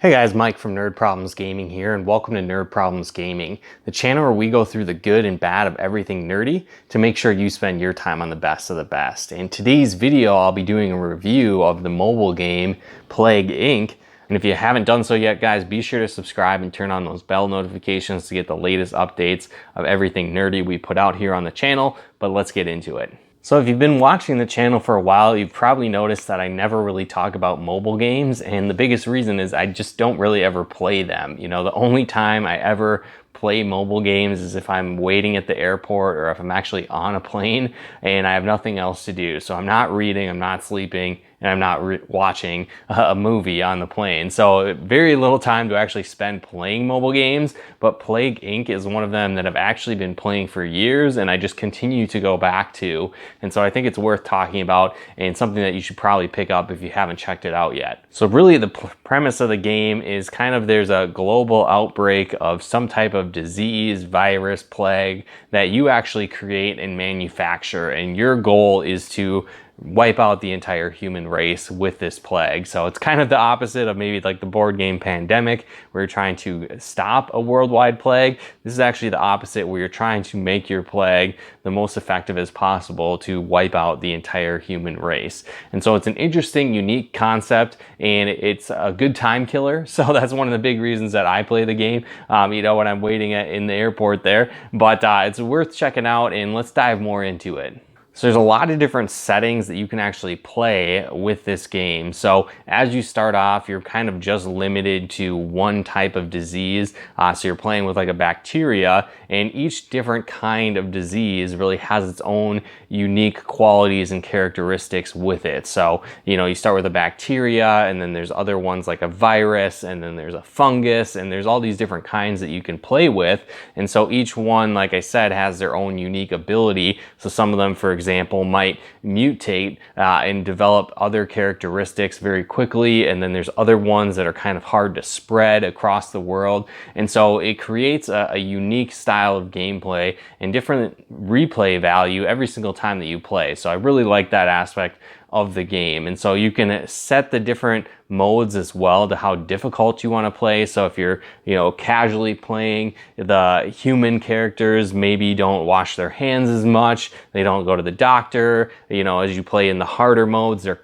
Hey guys, Mike from Nerd Problems Gaming here, and welcome to Nerd Problems Gaming, the channel where we go through the good and bad of everything nerdy to make sure you spend your time on the best of the best. In today's video, I'll be doing a review of the mobile game Plague Inc. And if you haven't done so yet, guys, be sure to subscribe and turn on those bell notifications to get the latest updates of everything nerdy we put out here on the channel. But let's get into it. So if you've been watching the channel for a while, you've probably noticed that I never really talk about mobile games, and the biggest reason is I just don't really ever play them. You know, the only time I ever play mobile games is if I'm waiting at the airport or if I'm actually on a plane and I have nothing else to do. So I'm not reading, I'm not sleeping, and I'm not watching a movie on the plane. So very little time to actually spend playing mobile games, but Plague Inc. is one of them that I've actually been playing for years and I just continue to go back to. And so I think it's worth talking about and something that you should probably pick up if you haven't checked it out yet. So really the premise of the game is kind of there's a global outbreak of some type of disease, virus, plague that you actually create and manufacture, and your goal is to wipe out the entire human race with this plague. So it's kind of the opposite of maybe like the board game Pandemic, where you're trying to stop a worldwide plague. This is actually the opposite, where you're trying to make your plague the most effective as possible to wipe out the entire human race. And so it's an interesting, unique concept, and it's a good time killer. So that's one of the big reasons that I play the game, you know, when I'm waiting in the airport there. But it's worth checking out, and let's dive more into it. So there's a lot of different settings that you can actually play with this game. So as you start off, you're kind of just limited to one type of disease. So you're playing with like a bacteria, and each different kind of disease really has its own unique qualities and characteristics with it. So, you know, you start with a bacteria, and then there's other ones like a virus, and then there's a fungus, and there's all these different kinds that you can play with. And so each one, like I said, has their own unique ability. So some of them, for example, might mutate and develop other characteristics very quickly, and then there's other ones that are kind of hard to spread across the world. And so it creates a unique style of gameplay and different replay value every single time that you play. So I really like that aspect of the game. And so you can set the different modes as well to how difficult you want to play. So if you're, you know, casually playing, the human characters maybe don't wash their hands as much, they don't go to the doctor. You know, as you play in the harder modes, they're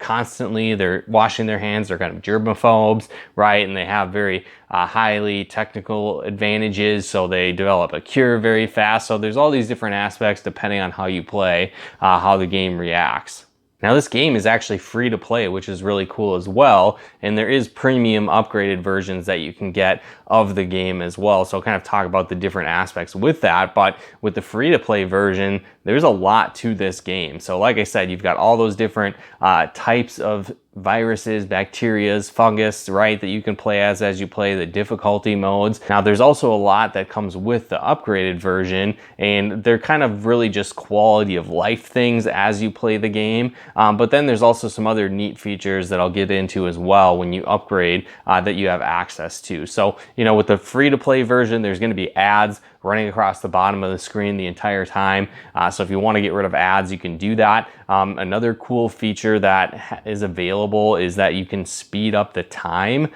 washing their hands, they're kind of germaphobes, right? And they have very highly technical advantages, so they develop a cure very fast. So there's all these different aspects depending on how you play, how the game reacts. Now this game is actually free to play, which is really cool as well, and there is premium upgraded versions that you can get of the game as well. So I'll kind of talk about the different aspects with that, but with the free to play version, there's a lot to this game. So like I said, you've got all those different types of viruses, bacterias, fungus, right, that you can play as you play the difficulty modes. Now there's also a lot that comes with the upgraded version, and they're kind of really just quality of life things as you play the game. But then there's also some other neat features that I'll get into as well when you upgrade that you have access to. So, you know, with the free to play version, there's going to be ads running across the bottom of the screen the entire time. So if you want to get rid of ads, you can do that. Another cool feature that is available is that you can speed up the time.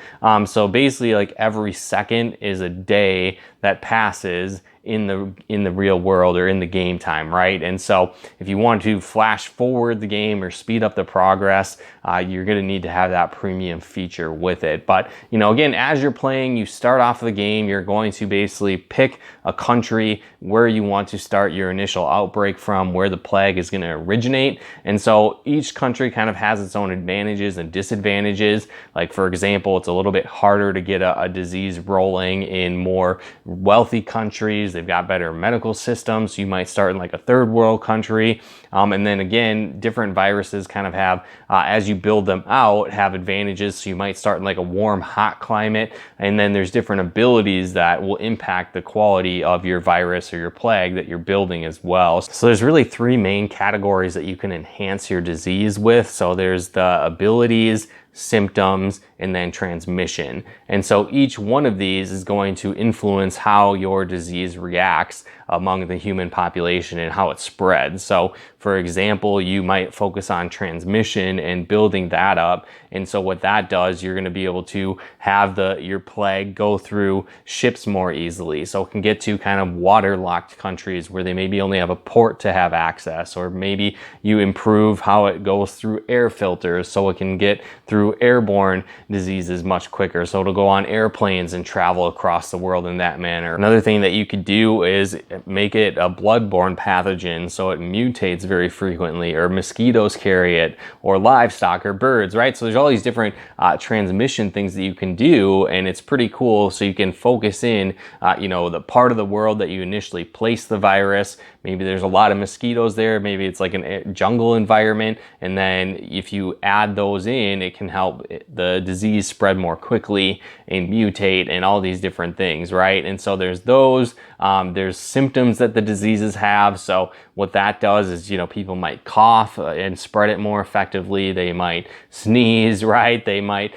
So basically, like every second is a day that passes in the real world or in the game time, right? And so if you want to flash forward the game or speed up the progress, you're going to need to have that premium feature with it. But, you know, again, as you're playing, you start off the game, you're going to basically pick a country where you want to start your initial outbreak from, where the plague is going to originate. And so each country kind of has its own advantages and disadvantages. Like, for example, it's a little bit harder to get a disease rolling in more wealthy countries. They've got better medical systems. So you might start in like a third world country. And then again, different viruses kind of have, as you build them out, have advantages. So you might start in like a warm, hot climate. And then there's different abilities that will impact the quality of your virus or your plague that you're building as well. So there's really three main categories that you can enhance your disease with. So there's the abilities, symptoms, and then transmission. And so each one of these is going to influence how your disease reacts among the human population and how it spreads. So for example, you might focus on transmission and building that up. And so what that does, you're going to be able to have your plague go through ships more easily. So it can get to kind of waterlocked countries where they maybe only have a port to have access, or maybe you improve how it goes through air filters so it can get through airborne diseases much quicker. So it'll go on airplanes and travel across the world in that manner. Another thing that you could do is make it a bloodborne pathogen so it mutates very frequently, or mosquitoes carry it, or livestock or birds, right? So there's all these different transmission things that you can do, and it's pretty cool. So you can focus in, the part of the world that you initially place the virus. Maybe there's a lot of mosquitoes there. Maybe it's like a jungle environment. And then if you add those in, it can help the disease spread more quickly and mutate and all these different things, right? And so there's those. There's symptoms that the diseases have. So what that does is, people might cough and spread it more effectively. They might sneeze, right? They might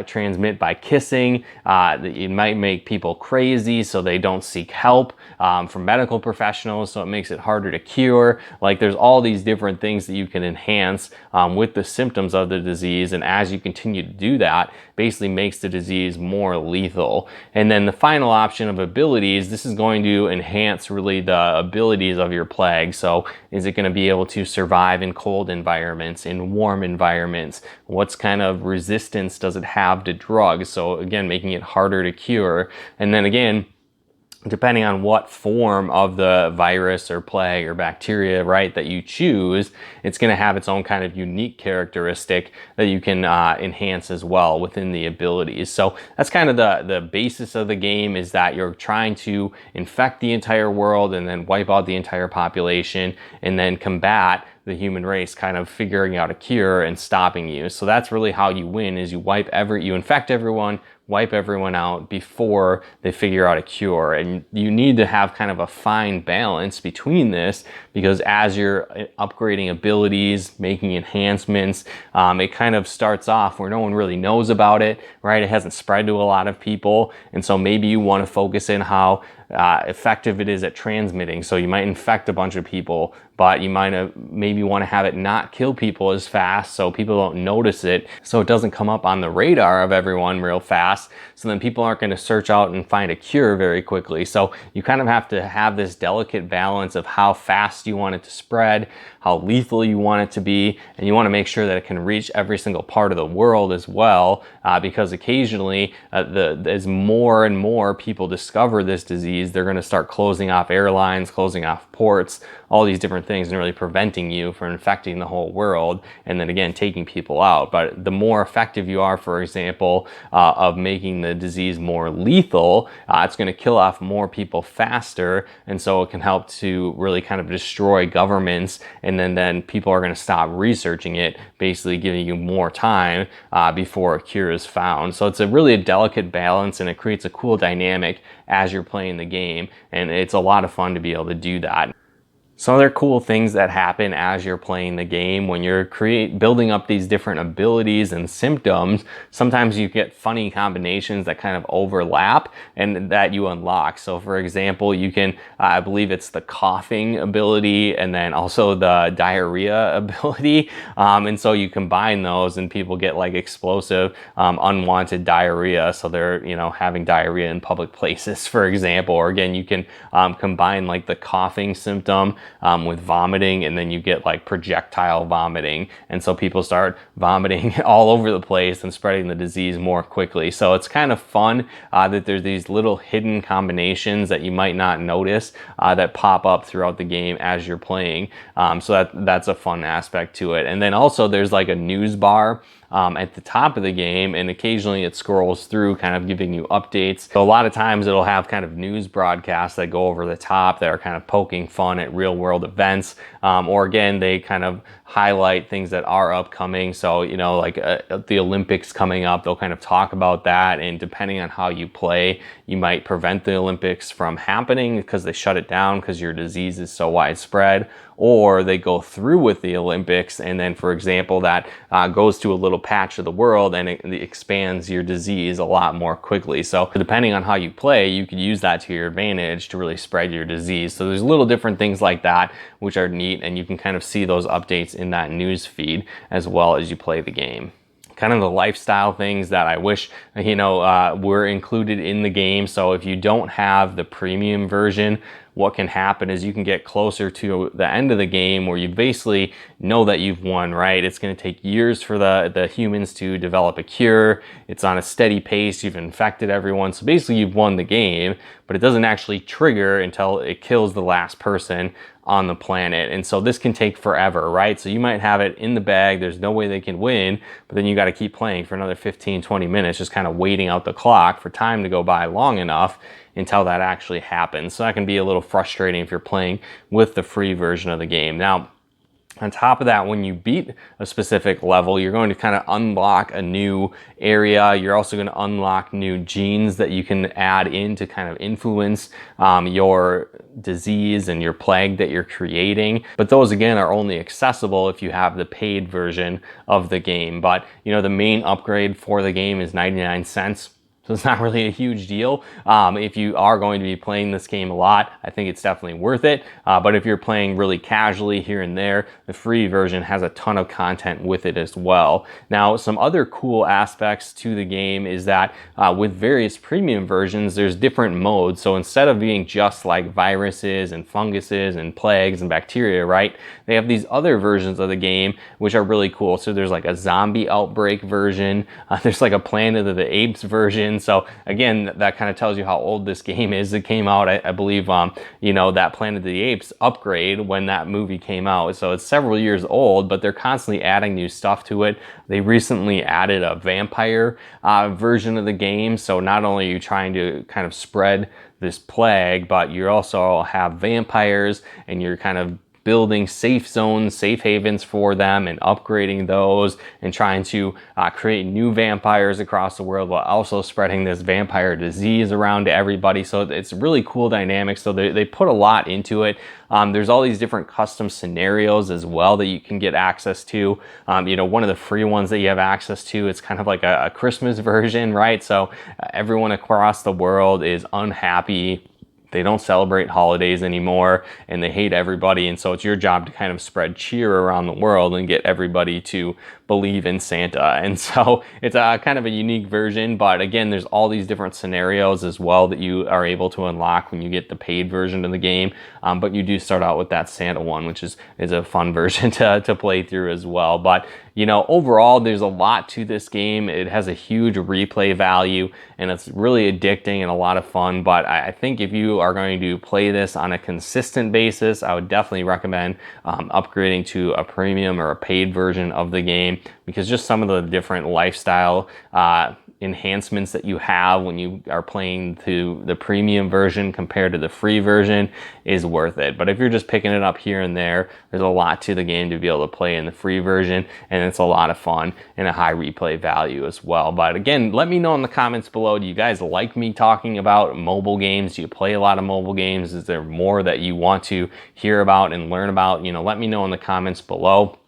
transmit by kissing. It might make people crazy, so they don't seek help from medical professionals. So it makes it harder to cure. Like, there's all these different things that you can enhance with the symptoms of the disease. And as you continue to do that, basically makes the disease more lethal. And then the final option of abilities, this is going to enhance really the abilities of your plague. So is it going to be able to survive in cold environments, in warm environments? What's kind of resistance does it have to drugs? So again, making it harder to cure. And then again, depending on what form of the virus or plague or bacteria, right, that you choose, it's going to have its own kind of unique characteristic that you can enhance as well within the abilities. So that's kind of the basis of the game, is that you're trying to infect the entire world and then wipe out the entire population and then combat the human race kind of figuring out a cure and stopping you. So that's really how you win, is you infect everyone, wipe everyone out before they figure out a cure. And you need to have kind of a fine balance between this, because as you're upgrading abilities, making enhancements, it kind of starts off where no one really knows about it, right? It hasn't spread to a lot of people. And so maybe you want to focus in how effective it is at transmitting. So you might infect a bunch of people, but you might maybe want to have it not kill people as fast so people don't notice it, so it doesn't come up on the radar of everyone real fast. So then people aren't going to search out and find a cure very quickly. So you kind of have to have this delicate balance of how fast you want it to spread, how lethal you want it to be, and you want to make sure that it can reach every single part of the world as well, because occasionally as more and more people discover this disease, they're going to start closing off airlines, closing off ports, all these different things, and really preventing you from infecting the whole world, and then again taking people out. But the more effective you are, for example, of making the disease more lethal, it's going to kill off more people faster, and so it can help to really kind of destroy governments, and then people are going to stop researching it, basically giving you more time before a cure is found. So it's really a delicate balance, and it creates a cool dynamic as you're playing the game, and it's a lot of fun to be able to do that. Some other cool things that happen as you're playing the game, when you're building up these different abilities and symptoms, sometimes you get funny combinations that kind of overlap and that you unlock. So for example, you can, I believe it's the coughing ability and then also the diarrhea ability. And so you combine those and people get like explosive, unwanted diarrhea. So they're, having diarrhea in public places, for example. Or again, you can combine like the coughing symptom with vomiting, and then you get like projectile vomiting, and so people start vomiting all over the place and spreading the disease more quickly. So it's kind of fun that there's these little hidden combinations that you might not notice that pop up throughout the game as you're playing. So that's a fun aspect to it. And then also there's like a news bar at the top of the game, and occasionally it scrolls through kind of giving you updates. So a lot of times it'll have kind of news broadcasts that go over the top that are kind of poking fun at real world events, or again, they kind of highlight things that are upcoming. So, like the Olympics coming up, they'll kind of talk about that, and depending on how you play, you might prevent the Olympics from happening because they shut it down because your disease is so widespread, or they go through with the Olympics, and then, for example, that goes to a little patch of the world and it expands your disease a lot more quickly. So depending on how you play, you could use that to your advantage to really spread your disease. So there's little different things like that which are neat, and you can kind of see those updates in that news feed as well as you play the game. Kind of the lifestyle things that I wish, were included in the game. So if you don't have the premium version, what can happen is you can get closer to the end of the game where you basically know that you've won, right? It's going to take years for the humans to develop a cure. It's on a steady pace. You've infected everyone. So basically you've won the game, but it doesn't actually trigger until it kills the last person on the planet. And so this can take forever, right? So you might have it in the bag. There's no way they can win, but then you got to keep playing for another 15, 20 minutes, just kind of waiting out the clock for time to go by long enough until that actually happens. So that can be a little frustrating if you're playing with the free version of the game. Now, on top of that, when you beat a specific level, you're going to kind of unlock a new area. You're also going to unlock new genes that you can add in to kind of influence your disease and your plague that you're creating. But those, again, are only accessible if you have the paid version of the game. But, the main upgrade for the game is 99 cents. So it's not really a huge deal. If you are going to be playing this game a lot, I think it's definitely worth it. But if you're playing really casually here and there, the free version has a ton of content with it as well. Now, some other cool aspects to the game is that with various premium versions, there's different modes. So instead of being just like viruses and funguses and plagues and bacteria, right? They have these other versions of the game, which are really cool. So there's like a zombie outbreak version. There's like a Planet of the Apes version. So again, that kind of tells you how old this game is. It came out, I believe, that Planet of the Apes upgrade when that movie came out. So it's several years old, but they're constantly adding new stuff to it. They recently added a vampire version of the game. So not only are you trying to kind of spread this plague, but you also have vampires, and you're kind of building safe zones, safe havens for them, and upgrading those, and trying to create new vampires across the world while also spreading this vampire disease around to everybody. So it's really cool dynamics. So they put a lot into it. There's all these different custom scenarios as well that you can get access to. One of the free ones that you have access to, it's kind of like a Christmas version, right? So everyone across the world is unhappy. They don't celebrate holidays anymore, and they hate everybody. And so it's your job to kind of spread cheer around the world and get everybody to believe in Santa. And so it's a kind of a unique version, but again, there's all these different scenarios as well that you are able to unlock when you get the paid version of the game. But you do start out with that Santa one, which is a fun version to play through as well. But overall, there's a lot to this game. It has a huge replay value, and it's really addicting and a lot of fun. But I think if you are going to play this on a consistent basis, I would definitely recommend upgrading to a premium or a paid version of the game, because just some of the different lifestyle enhancements that you have when you are playing to the premium version compared to the free version is worth it. But if you're just picking it up here and there, there's a lot to the game to be able to play in the free version, and it's a lot of fun and a high replay value as well. But again, let me know in the comments below, do you guys like me talking about mobile games? Do you play a lot of mobile games? Is there more that you want to hear about and learn about? Let me know in the comments below.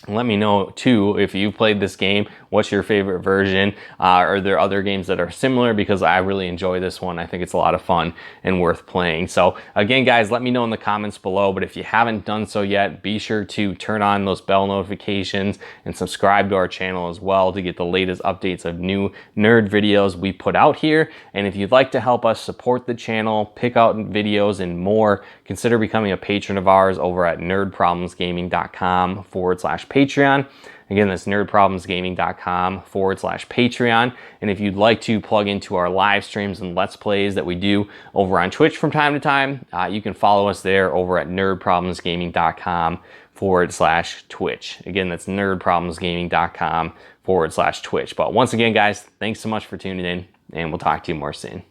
Let me know too, if you've played this game, what's your favorite version? Are there other games that are similar? Because I really enjoy this one. I think it's a lot of fun and worth playing. So again, guys, let me know in the comments below. But if you haven't done so yet, be sure to turn on those bell notifications and subscribe to our channel as well to get the latest updates of new nerd videos we put out here. And if you'd like to help us support the channel, pick out videos and more, consider becoming a patron of ours over at nerdproblemsgaming.com/Patreon. Again, that's nerdproblemsgaming.com/Patreon. And if you'd like to plug into our live streams and Let's Plays that we do over on Twitch from time to time, you can follow us there over at nerdproblemsgaming.com/Twitch. Again, that's nerdproblemsgaming.com/Twitch. But once again, guys, thanks so much for tuning in, and we'll talk to you more soon.